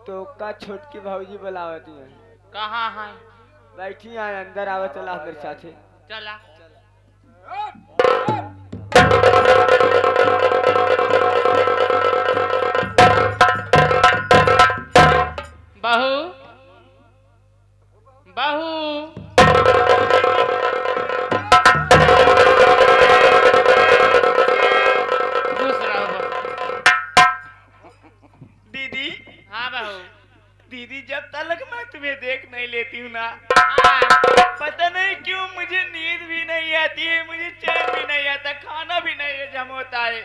तो का छोटकी भाऊजी बुलावती है। कहाँ है? बैठी है अंदर, आवे चला मेरे साथे। चला। बहू बहू खुश रहो बहू। दीदी। हाँ बहू। दीदी जब तक मैं तुम्हें देख नहीं लेती हूँ ना, हाँ। पता नहीं क्यों मुझे नींद भी नहीं आती है, मुझे चैन भी नहीं आता, खाना भी नहीं हजम होता है।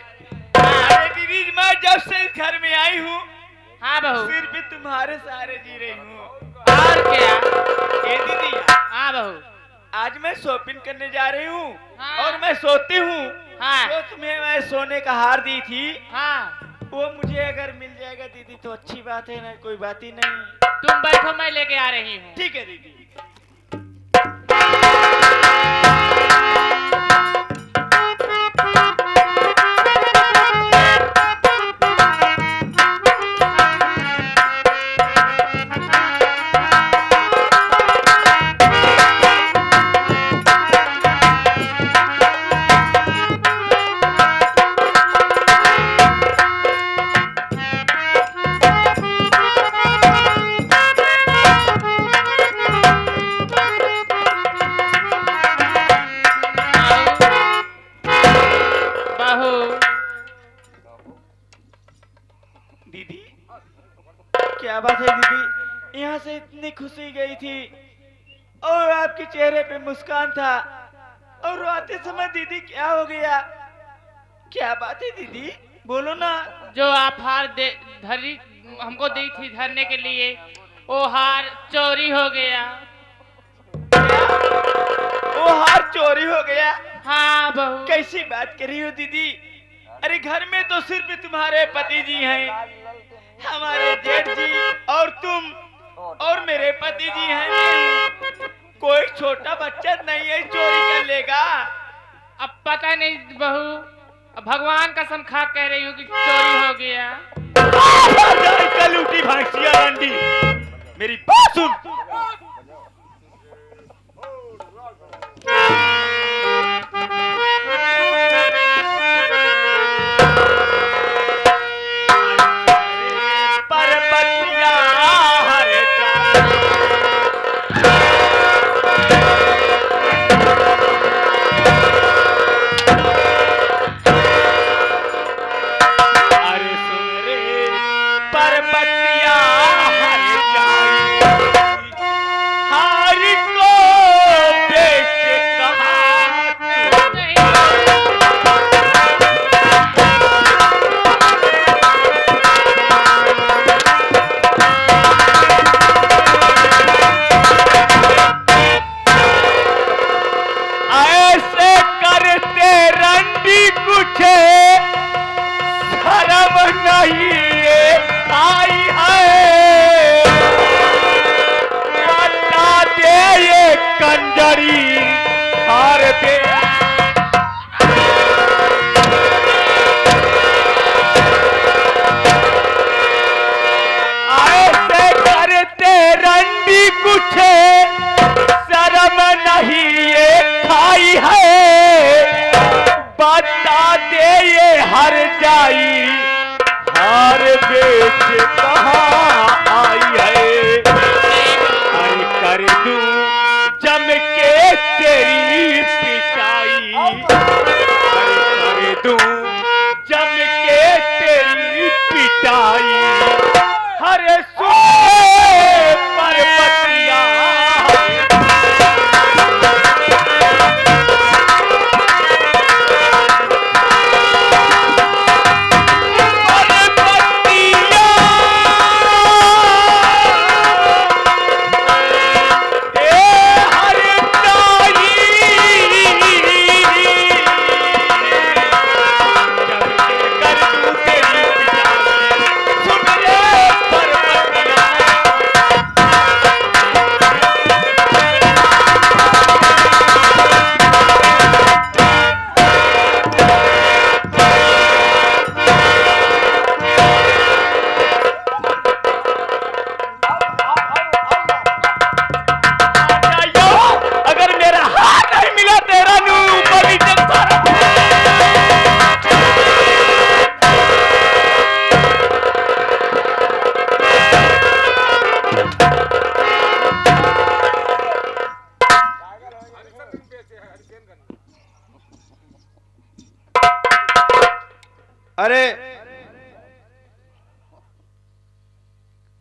अरे दीदी मैं जब से इस घर में आई हूँ, हाँ बहू। सिर्फ तुम्हारे सहारे जी रही हूँ। और क्या? ए दीदी। हाँ बहू। आज मैं शॉपिंग करने जा रही हूँ। हाँ। और मैं सोती हूँ। हाँ। जो तुम्हें मैं सोने का हार दी थी, हाँ। वो मुझे अगर मिल जाएगा दीदी तो अच्छी बात है, ना कोई बात ही नहीं। तुम बैठो, मैं लेके आ रही हूँ। ठीक है दीदी। दीदी क्या बात है दीदी, यहाँ से इतनी खुशी गई थी और आपके चेहरे पे मुस्कान था, और आते समय दीदी क्या हो गया? क्या बात है दीदी, बोलो ना। जो आप हार धरी हमको दी थी धरने के लिए, वो हार चोरी हो गया। वो हार चोरी हो गया? हाँ बहू। कैसी बात कर रही हो दीदी? अरे घर में तो सिर्फ तुम्हारे पति जी हैं, हमारे जेठ जी और तुम और मेरे पति जी हैं। कोई छोटा बच्चा नहीं है चोरी कर लेगा। अब पता नहीं बहू, अब भगवान कसम खा कह रही हूँ कि चोरी हो गया। कल उठी भैंसिया रंडी, मेरी बात सुन।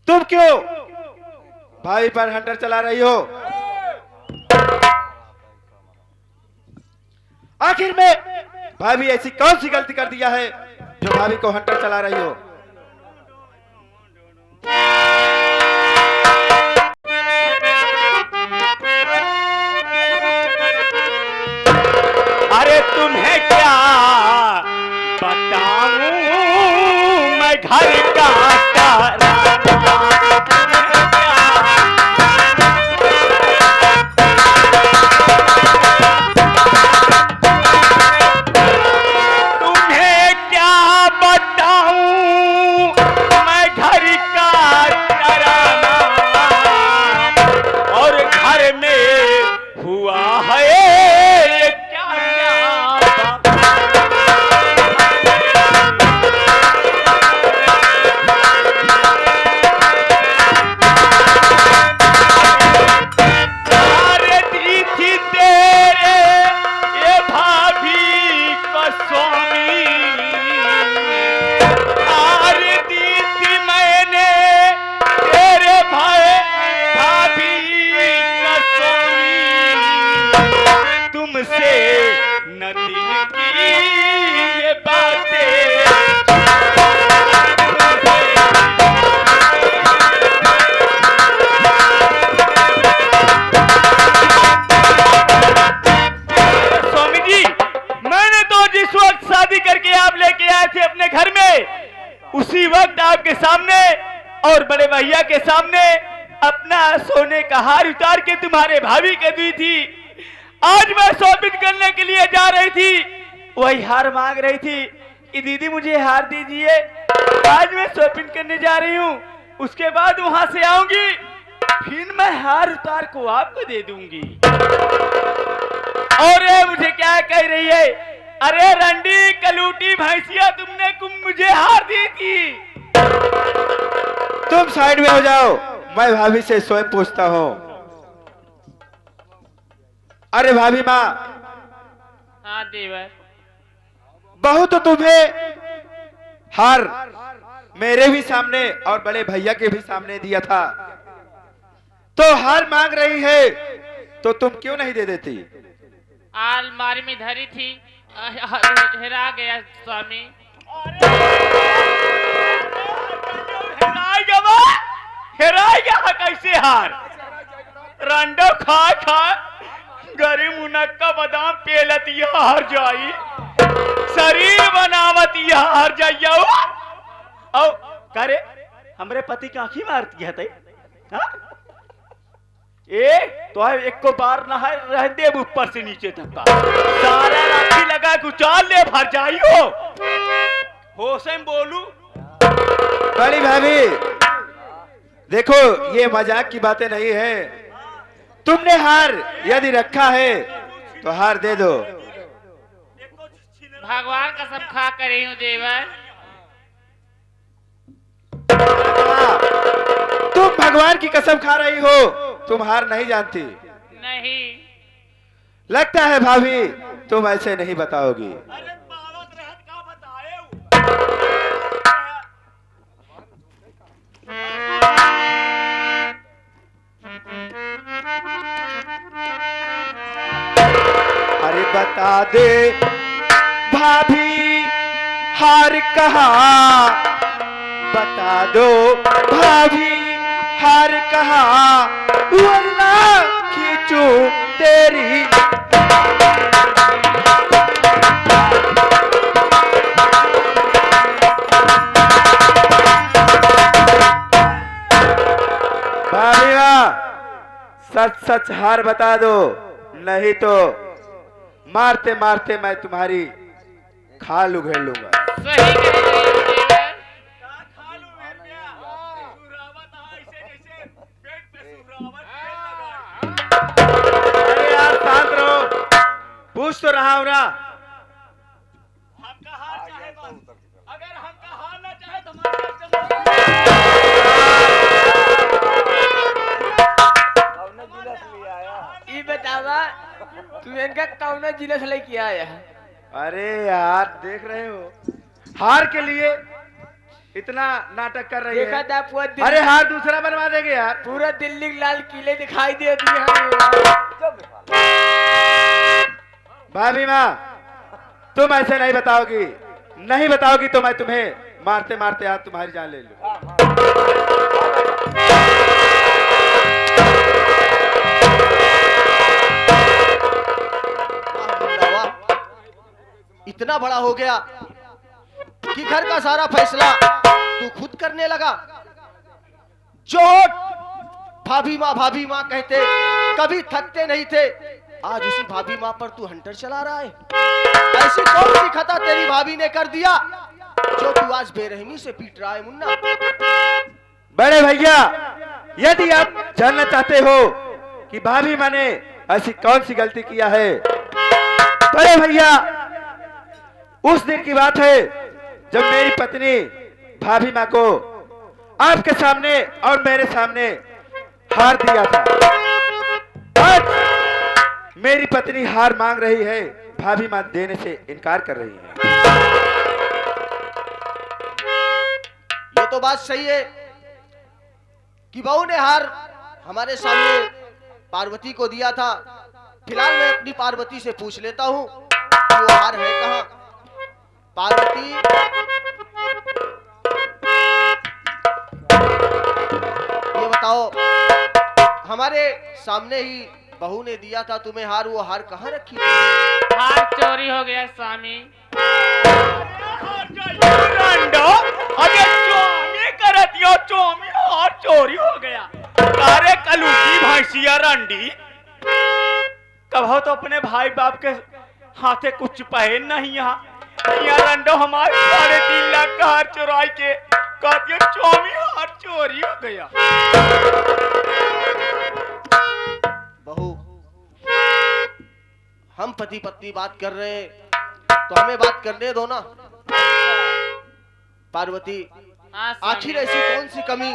तुम क्यों भाई पर हंटर चला रही हो? आखिर में भाभी ऐसी कौन सी गलती कर दिया है जो भाभी को हंटर चला रही हो? अरे तुम्हें क्या बताऊं मैं घर का तारा। तुम्हें क्या बताऊं मैं घर का तराना, और घर में हुआ है क्या अरे दी थी तेरे ये भाभी को स्वामी, अरे दी थी मैंने तेरे भाभी का स्वामी, तुमसे न दिल की ये बातें। स्वामी जी, मैंने तो जिस वक्त शादी करके आप लेके आए थे अपने घर में, उसी वक्त आपके सामने और बड़े भैया के सामने अपना सोने का हार उतार के तुम्हारे भाभी के दी थी। आज मैं शॉपिंग करने के लिए जा रही थी, वही हार मांग रही थी कि दीदी मुझे हार दीजिए। आज मैं शॉपिंग करने जा रही हूँ, उसके बाद वहां से आऊंगी, फिर मैं हार उतार को आपको दे दूंगी। और ये मुझे क्या कह रही है? अरे रंडी कलूटी भैंसिया, तुमने मुझे हार दी थी। तुम साइड में हो जाओ, मैं भाभी से स्वयं पूछता हूँ। अरे भाभी माँ, हाँ देवर। बहू तो तुम्हें हार मेरे भी सामने और बड़े भैया के भी सामने दिया था, तो हार मांग रही है तो तुम क्यों नहीं दे देती? अलमारी में धरी थी, हेरा गया स्वामी। हेराएगा कैसे हार? रंडो खा खा गरी मुनक्का बादाम पेलतिया हार जाई, शरीर बनावतिया हार जाइया। औ करे हमरे पति का आंखी मारती है ते, हाँ? ए तो एक को बार ना है रह दे ऊपर से नीचे तक का सारा राखी लगा के उचाल ले भर जाइयो। होशे में बोलू बड़ी भाभी, देखो ये मजाक की बातें नहीं है। तुमने हार यदि रखा है तो हार दे दो। भगवान कसम खा कर रही हूँ देवर। तुम भगवान की कसम खा रही हो, तुम हार नहीं जानती। नहीं। लगता है भाभी तुम ऐसे नहीं बताओगी। अरे बता दे भाभी हार कहाँ, बता दो भाभी हार कहाँ, वरना खींचू तेरी। भाभी सच सच हार बता दो, नहीं तो मारते मारते मैं तुम्हारी खाल उघेड़ लूंगा। सही कह रही हो देवर। अरे यार शांत रहो, पूछ तो रहा हूं ना। हमका हार चाहे बस, अगर हमका हार ना चाहे तो ई बतावा तू इनका कौन जिला से लेके आया है? अरे यार देख रहे हो, हार के लिए इतना नाटक कर रही देखा है। था पूरा दिल्ली, अरे हार दूसरा बनवा देंगे यार। पूरा दिल्ली के लाल किले दिखाई दे दिए हमें। भाभी माँ, तुम ऐसे नहीं बताओगी, नहीं बताओगी तो मैं तुम्हें मारते मारते आज तुम्हारी जान ले लूं। इतना बड़ा हो गया कि घर का सारा फैसला तू खुद करने लगा। जो भाभी माँ कहते कभी थकते नहीं थे, आज उसी भाभी माँ पर तू हंटर चला रहा है। ऐसी कौन सी खता तेरी भाभी ने कर दिया जो तू आज बेरहमी से पीट रहा है मुन्ना? बड़े भैया, यदि आप जानना चाहते हो कि भाभी माँ ने ऐसी कौन सी गलती किया है, बड़े भैया उस दिन की बात है जब मेरी पत्नी भाभी माँ को आपके सामने और मेरे सामने हार दिया था। आज मेरी पत्नी हार मांग रही है, भाभी माँ देने से इनकार कर रही है। ये तो बात सही है कि बहू ने हार हमारे सामने पार्वती को दिया था। फिलहाल मैं अपनी पार्वती से पूछ लेता हूँ कि वो हार है कहाँ। पार्वती, ये बताओ, हमारे सामने ही बहू ने दिया था तुम्हें हार, वो हार कहाँ रखी थी? हार चोरी हो गया स्वामी। रंडो, अबे चोमी करतियो, चोमी और चोरी हो गया। तारे कलूटी भैंसिया रंडी, कहो तो अपने भाई बाप के हाथे कुछ पहन नहीं यहाँ रंडो हमारे 3.5 लाख का हार चुराई के कहती चोमी हार चोरी हो गया। बहू, हम पति पत्नी बात कर रहे हैं तो हमें बात करने दो ना। पार्वती, हाँ स्वामी। आखिर ऐसी कौन सी कमी?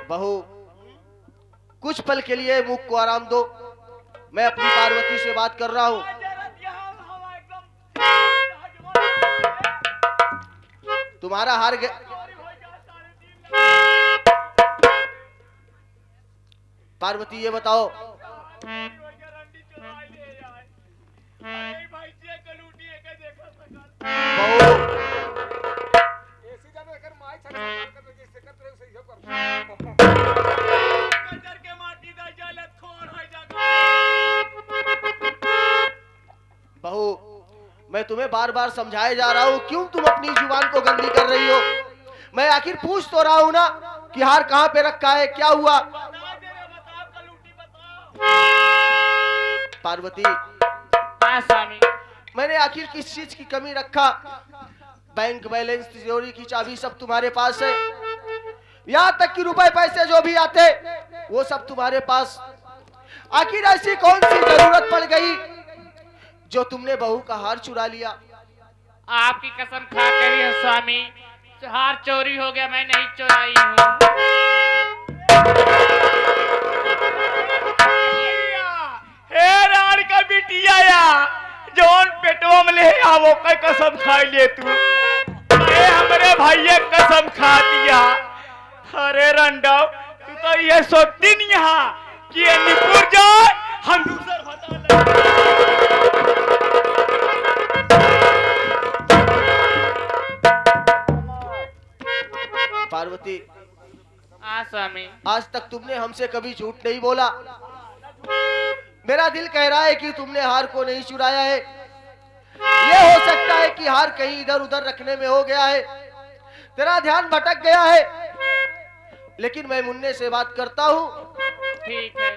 बहू, कुछ पल के लिए मुख को आराम दो, मैं अपनी पार्वती से बात कर रहा हूँ। तुम्हारा हार गया। पार्वती, ये बताओ, बहू, बहू, मैं तुम्हें बार बार समझाए जा रहा हूँ, क्यों तुम अपनी जुबान को गंदी कर रही हो? मैं आखिर पूछ तो रहा हूँ ना कि हार कहाँ पे रखा है, क्या हुआ? पार्वती, हाँ स्वामी। मैंने आखिर किस चीज की कमी रखा? बैंक बैलेंस, तिजोरी की चाबी सब तुम्हारे पास है, यहाँ तक कि रुपए पैसे जो भी आते वो सब तुम्हारे पास। आखिर ऐसी कौन सी जरूरत पड़ गई जो तुमने बहू का हार चुरा लिया? आपकी कसम खा कर ही स्वामी, हार चोरी हो गया, मैं नहीं चुराई हूँ। हे राण का बिटिया या जोन पेटवा में ले आवो का कसम खाई ले तू। ए हमरे भैया कसम खा दिया। अरे रंडा, तू तो ये सोचती नहीं यहाँ कि ये निपुर जाए हम दूसर बता पार्वती, हाँ स्वामी। आज तक तुमने हमसे कभी झूठ नहीं बोला। मेरा दिल कह रहा है कि तुमने हार को नहीं चुराया है। ये हो सकता है कि हार कहीं इधर उधर रखने में हो गया है, तेरा ध्यान भटक गया है। लेकिन मैं मुन्ने से बात करता हूँ। ठीक है।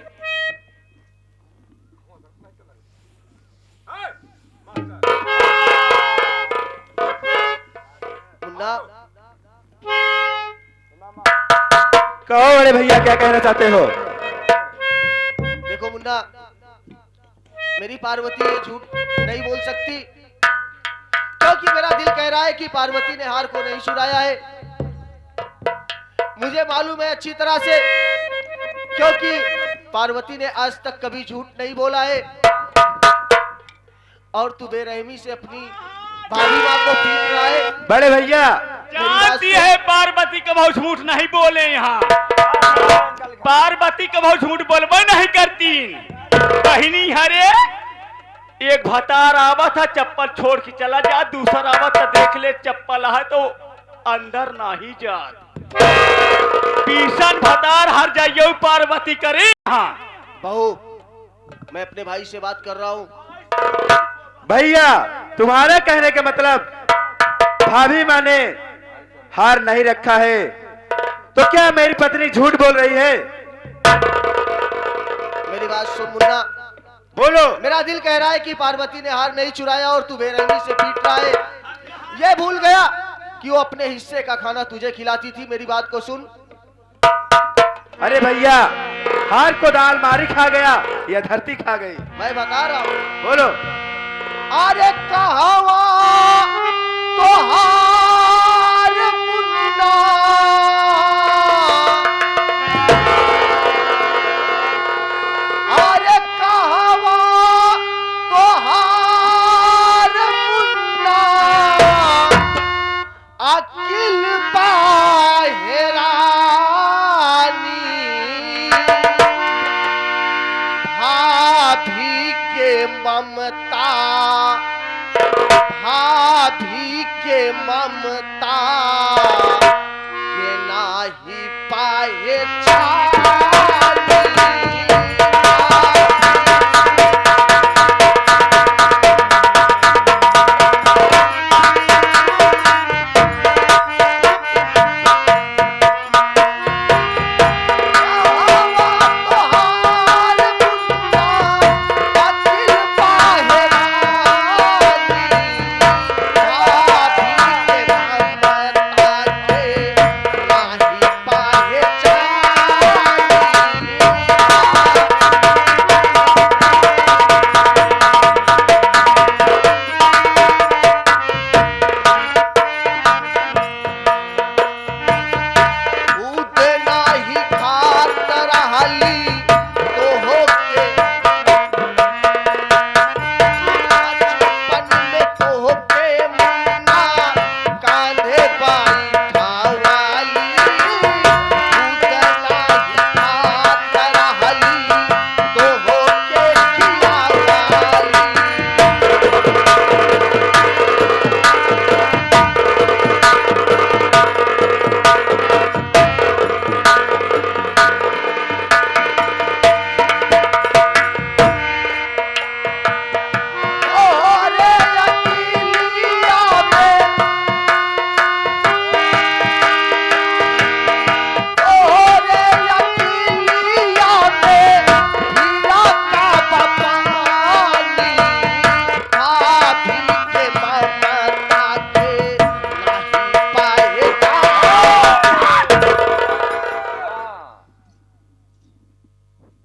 मुन्ना, कहो बड़े भैया, क्या कहना चाहते हो? देखो मुन्ना, मेरी पार्वती ये झूठ नहीं बोल सकती, क्योंकि मेरा दिल कह रहा है कि पार्वती ने हार को नहीं चुराया है। मुझे मालूम है अच्छी तरह से, क्योंकि पार्वती ने आज तक कभी झूठ नहीं बोला है। और तू बेरहमी से अपनी भाभी माँ को पीट रहा है। बड़े भैया जानती है पार्वती कभी झूठ नहीं बोले यहाँ। पार्वती कभी झूठ बोलबे नहीं करती। बहिनी हरे एक भतार आवा था चप्पल छोड़ के चला जा, दूसरा आवा था देख ले चप्पल है तो अंदर नहीं जात। पीसन भतार हर जाइयो पार्वती करे। हाँ बहू मैं अपने भाई से बात कर रहा हूँ। भैया तुम्हारा कहने का मतलब भाभी माँ ने हार नहीं रखा है तो क्या मेरी पत्नी झूठ बोल रही है? मेरी बात सुन मुन्ना, बोलो। मेरा दिल कह रहा है कि पार्वती ने हार नहीं चुराया और तू बेरहमी से पीट रहा है। ये भूल गया कि वो अपने हिस्से का खाना तुझे खिलाती थी। मेरी बात को सुन। अरे भैया हार को दाल मारी खा गया या धरती खा गई? मैं बता रहा हूँ। बोलो। अरे कहावा तो हार मुन्ना, अरे कहावा तो हार मुन्ना, अकिल बाहेरानी भाभी के ममता, भाभी के ममता के नाही पाए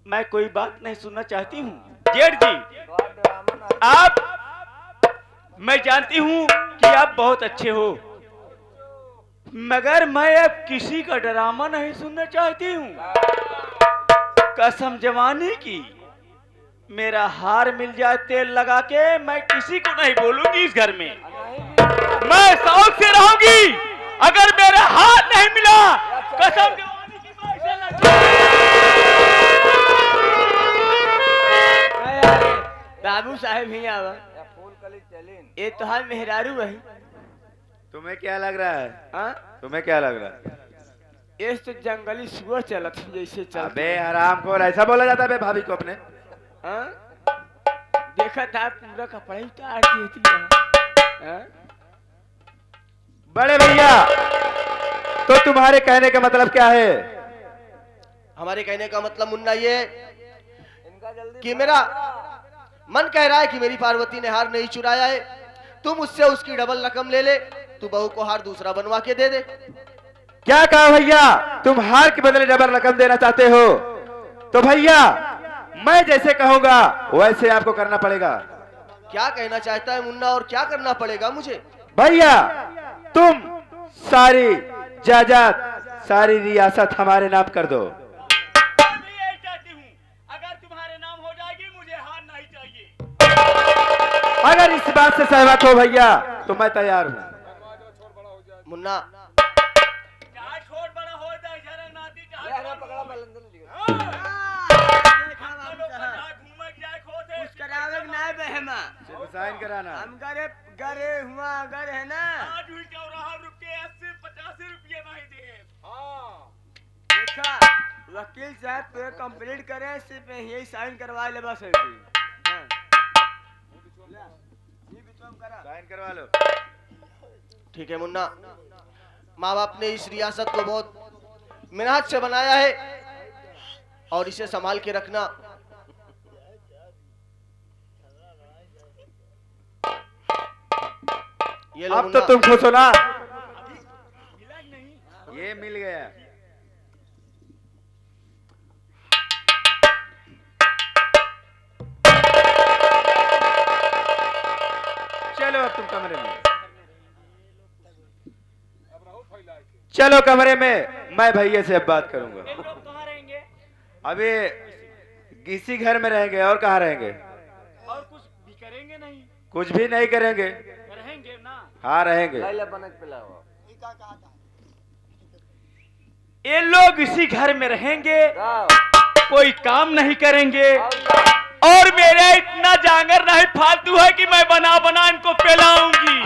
मैं कोई बात नहीं सुनना चाहती हूँ। जेठ जी आप, मैं जानती हूँ कि आप बहुत अच्छे हो, मगर मैं अब किसी का ड्रामा नहीं सुनना चाहती हूँ। कसम जवानी की, मेरा हार मिल जाए तेल लगा के मैं किसी को नहीं बोलूंगी इस घर में। मैं शौक से रहूंगी। अगर मेरा हार नहीं मिला कसम जवानी की मैं इसे बाबू साहेब ही आवा। ये तो हाल मेहरारू है। तुम्हें क्या लग रहा है? हाँ? तुम्हें क्या लग रहा है? ये तो जंगली सुअर चलत है जैसे चल। अबे हराम खोर, ऐसा बोला जाता है भाभी को अपने? हाँ? देखा था पूरा कपड़ा ही उतार देती है। हाँ? बड़े भैया तो तुम्हारे कहने का मतलब क्या है? हमारे कहने का मतलब मुन्ना ये कि मेरा मन कह रहा है कि मेरी पार्वती ने हार नहीं चुराया है। तुम उससे उसकी डबल रकम ले ले, तू बहू को हार दूसरा बनवा के दे दे। क्या कहा भैया? तुम हार के बदले डबल रकम देना चाहते हो? तो भैया मैं जैसे कहूंगा वैसे आपको करना पड़ेगा। क्या कहना चाहता है मुन्ना और क्या करना पड़ेगा मुझे? भैया तुम सारी जायदाद, सारी रियासत हमारे नाम कर दो। मैं यही चाहती हूँ, अगर तुम्हारे नाम हो जाएगी मुझे हार नहीं चाहिए। अगर इस बात से सहमत हो भैया तो मैं तैयार हूँ। मुन्ना कुछ करावे के ना बहमा साइन कराना। हम गरे गरे हुआ गरे है ना देखा वकील साहब पूरा कंप्लीट करे सिर्फ यही साइन करवा ले बस है साइन करवा लो। ठीक है मुन्ना, माँ बाप ने इस रियासत को बहुत मेहनत से बनाया है और इसे संभाल के रखना। ये लो अब मुन्ना। तो तुम खुश हो ना? ये मिल गया। चलो अब तुम कमरे में। चलो कमरे में, मैं भैया से अब बात करूंगा। कहाँ रहेंगे? अभी किसी घर में रहेंगे और कहाँ रहेंगे? और कुछ भी करेंगे नहीं? कुछ भी नहीं करेंगे। रहेंगे ना? हाँ रहेंगे। ये लोग इसी घर में रहेंगे, कोई काम नहीं करेंगे और मेरा इतना जांगर नहीं फालतू है कि मैं बना बना इनको पिलाऊंगी।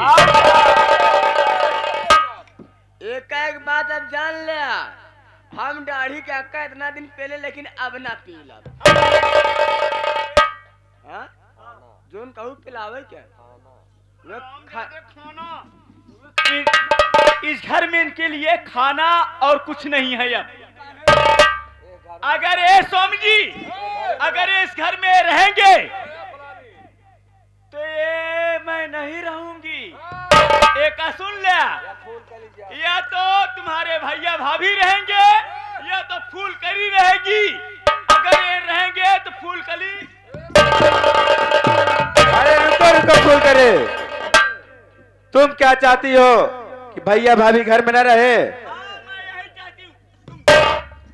एक बात अब जान ले, हम दाढ़ी के अक्का इतना दिन पहले लेकिन अब ना पीला। हाँ? जोन कहूँ पिलावे क्या? खाना इस घर में इनके लिए खाना और कुछ नहीं है। अब अगर ये स्वामी जी अगर ये इस घर में रहेंगे तो ये मैं नहीं रहूंगी। एक सुन ले, या तो तुम्हारे भैया भाभी रहेंगे या तो फूल कली रहेगी। अगर ये रहेंगे तो फूल कली। अरे रुको रुको फूल करे, तुम क्या चाहती हो कि भैया भाभी घर में न रहे? मैं यही चाहती हूँ। तुम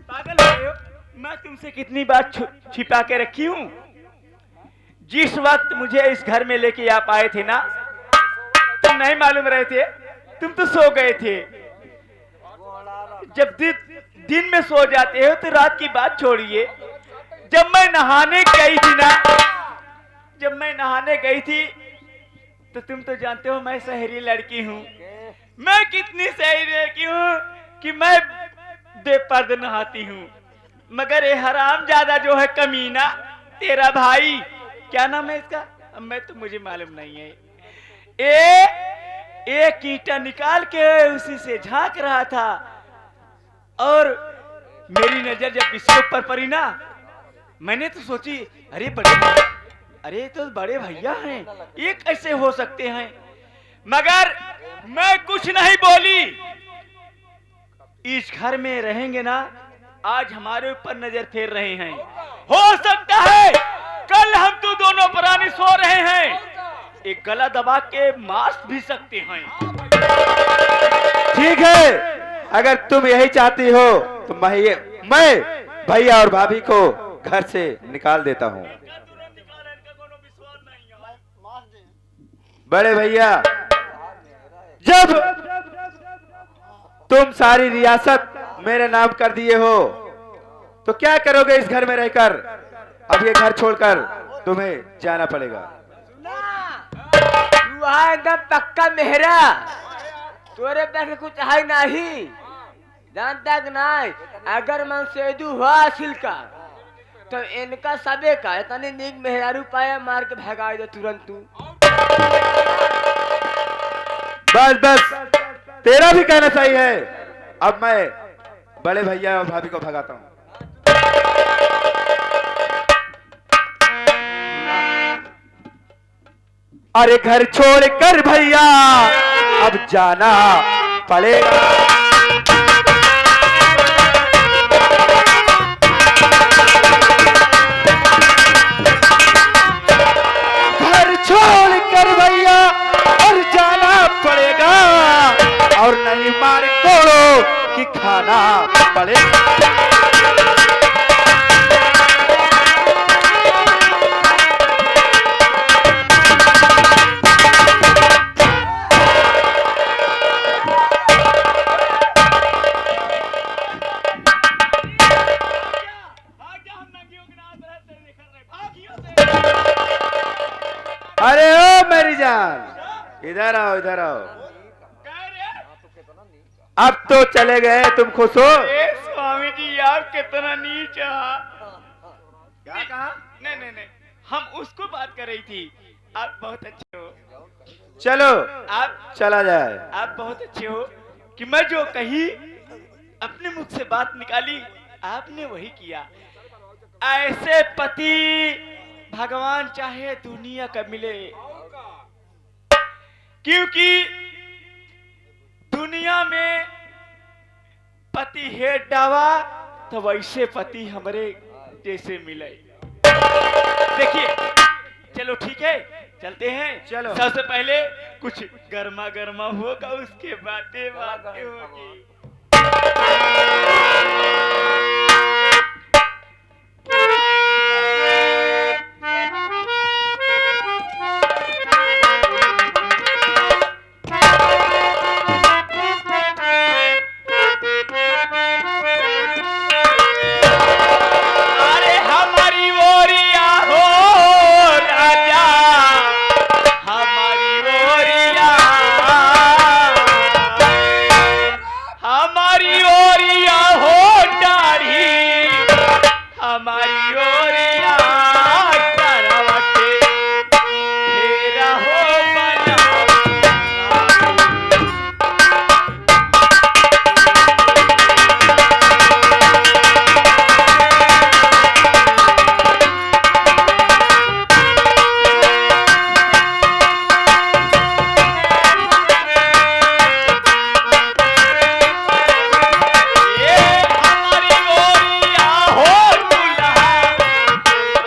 पागल हो? मैं तुमसे कितनी बार छिपा के रखी हूँ। जिस वक्त मुझे इस घर में लेके आप आए थे ना, तुम नहीं मालूम रहे थे, तुम तो सो गए थे। जब दिन में सो जाते हो तो रात की बात छोड़िए। जब मैं नहाने गई थी ना, जब मैं नहाने गई थी तो तुम तो जानते हो मैं शहरी लड़की हूँ। मैं कितनी शहरी लड़की हूँ कि मैं बेपर्द नहाती हूँ। मगर ये हराम ज्यादा जो है कमीना, तेरा भाई, क्या नाम है इसका? मैं तो मुझे मालूम नहीं है। एक ईंटा निकाल के उसी से झांक रहा था और मेरी नजर जब इसके ऊपर पड़ी ना, मैंने तो सोची अरे तो बड़े भैया हैं, ये कैसे हो सकते हैं? मगर मैं कुछ नहीं बोली। इस घर में रहेंगे ना, आज हमारे ऊपर नजर फेर रहे हैं। हो सकता है कल हम तो दोनों प्राणी सो रहे हैं, एक गला दबा के मार भी सकते हैं। ठीक है, अगर तुम यही चाहती हो तो मैं भैया और भाभी को घर से निकाल देता हूँ। बड़े भैया, जब तुम सारी रियासत मेरे नाम कर दिए हो तो क्या करोगे इस घर में रहकर? अब ये घर छोड़कर तुम्हें जाना पड़ेगा। तू एकदम पक्का मेहरा, तोरे पे कुछ है नहीं, जानता कि नहीं? अगर मन सेदू हुआ असिल का तो इनका सबे का इतने नीक मेहरारू पाया मार के भगा दे तुरंत। तू बस बस, तेरा भी कहना सही है। अब मैं बड़े भैया और भाभी को भगाता हूँ। अरे घर छोड़कर भैया अब जाना पड़ेगा। घर छोड़कर भैया और जाना पड़ेगा और नहीं मार कोड़ो कि खाना पड़ेगा। इधर आओ, इधर आओ। अब तो चले गए, तुम खुश हो? स्वामी जी आप कितना नीच। क्या कहा? नहीं नहीं नहीं, हम उसको बात कर रही थी। आप बहुत अच्छे हो। चलो आप चला जाए। आप बहुत अच्छे हो कि मैं जो कही अपने मुख से बात निकाली आपने वही किया। ऐसे पति भगवान चाहे दुनिया का मिले, क्योंकि दुनिया में पति है डावा तो वैसे पति हमारे जैसे मिले। देखिए चलो ठीक है चलते हैं। चलो। सबसे पहले कुछ गर्मा गर्मा होगा, उसके बातें बातें होगी। अरे हमारी ओरिया हो राजा, हमारी ओरिया, हमारी ओरिया हो दाढ़ी, हमारी ओरिया करवटे फेरा हो बना। ये हमारी ओरिया हो दुल्हा,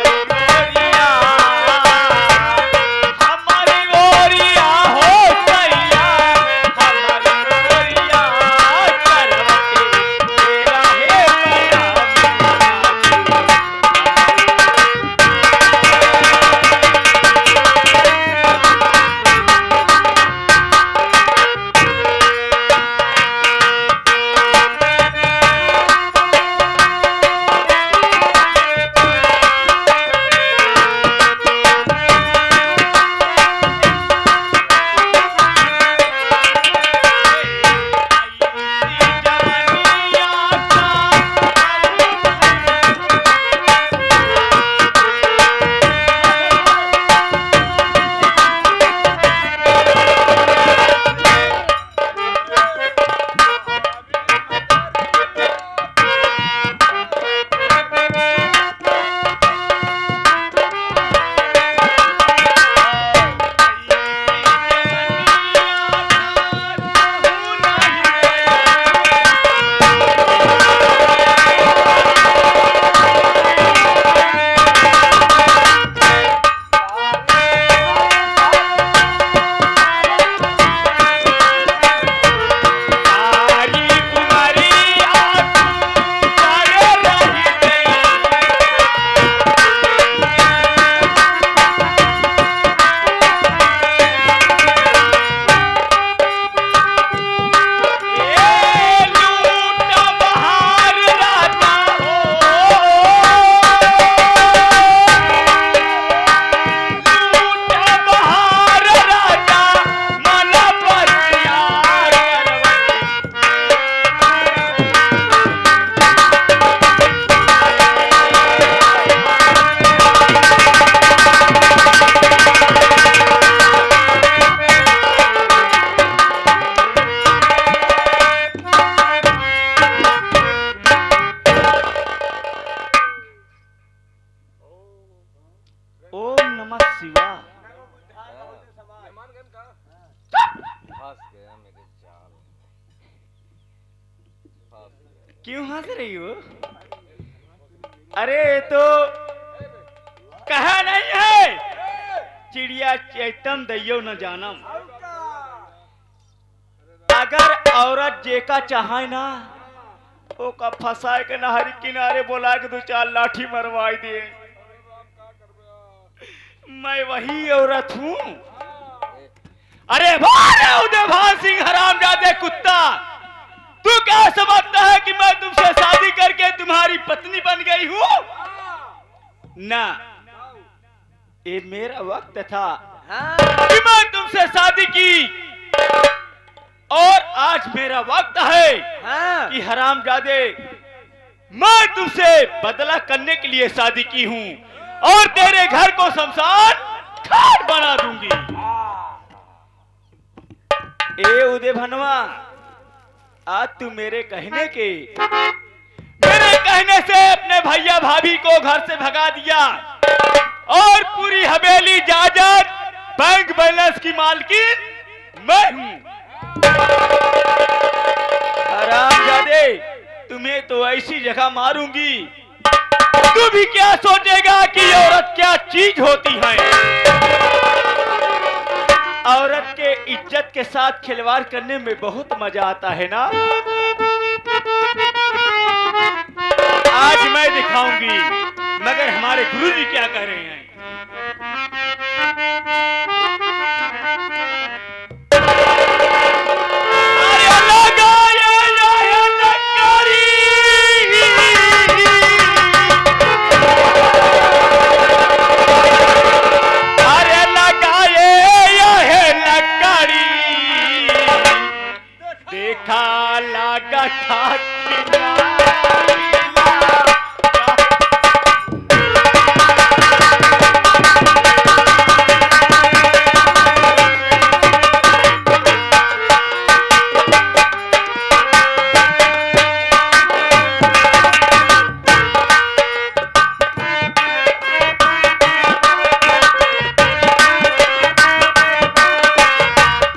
ओरिया, हमारी ओरिया हो सैया, हमारी ओरिया करवटे तेरा है बना। सारी उमरिया करे रही गई। ए लूट बहार राजा हो, लूट बहार राजा मन बसिया करवटे। ओम नमः शिवाय। क्यों हंस रही हो? अरे तो कहा नहीं है चिड़िया चैतन दैयो न जानम। अगर औरत जेका चाहे ना ओका फंसाए के नहरी किनारे बोला के दो चार लाठी मरवाई दे। मैं वही औरत हूँ। अरे भारे उदयभान सिंह हरामजादे कुत्ता, तू क्या समझता है कि मैं तुमसे शादी करके तुम्हारी पत्नी बन गई हूँ? ना, ये मेरा वक्त था हाँ कि मैं तुमसे तुमसे शादी की और आज मेरा वक्त है हाँ। कि हरामजादे मैं तुमसे बदला करने के लिए शादी की हूँ और तेरे घर को शमशान घाट बना दूंगी। ए उदय भनवा, आज तू मेरे कहने से अपने भैया भाभी को घर से भगा दिया और पूरी हवेली जायदाद बैंक बैलेंस की मालकिन मैं हूं। हरामजादे, तुम्हें तो ऐसी जगह मारूंगी तू भी क्या सोचेगा कि औरत क्या चीज होती है। औरत के इज्जत के साथ खिलवाड़ करने में बहुत मजा आता है ना। आज मैं दिखाऊंगी, मगर हमारे गुरुजी क्या कह रहे हैं।